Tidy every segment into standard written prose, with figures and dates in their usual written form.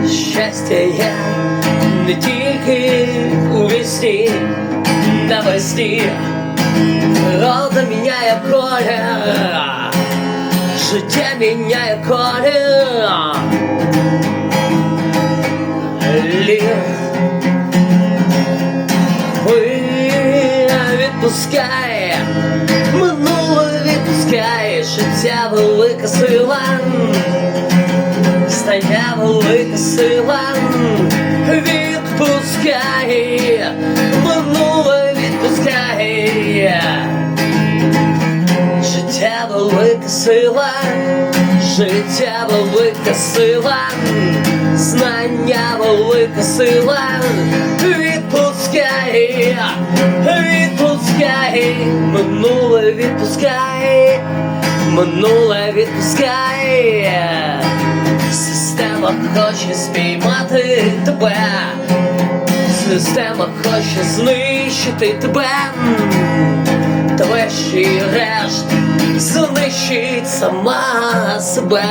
Щастя є не тільки у вісні, навесні. Природа міняє колір, життя міняє колір. Відпускай, минуле відпускай, життя велика сила, знання велика сила. Відпускай, минуле відпускай, життя велика сила, життя велика сила, знання велика сила. Відпускай, відпускай, минуле відпускай, минуле відпускай. Система хоче спіймати тебе, система хоче знищити тебе. Та врешті-решт знищить сама себе.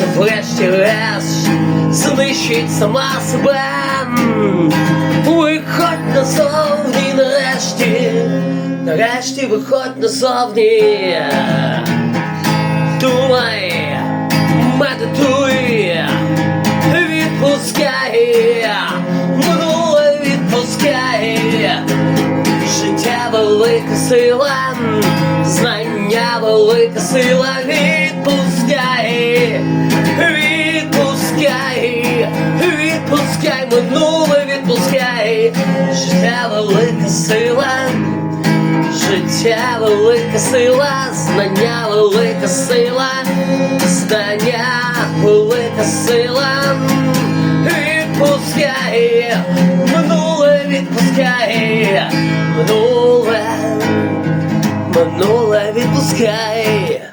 Та врешті-решт знищить сама себе. Виходь назовні нарешті, нарешті виходь назовні. Думай, медитуй, відпускай, минуле відпускай. Життя велика сила, знання велика сила. Відпускай, відпускай, відпускай, минуле відпускай. Життя велика сила, життя велика сила, знання велика сила, знання велика сила. Відпускай, минуле відпускай, минуле, минуле відпускай.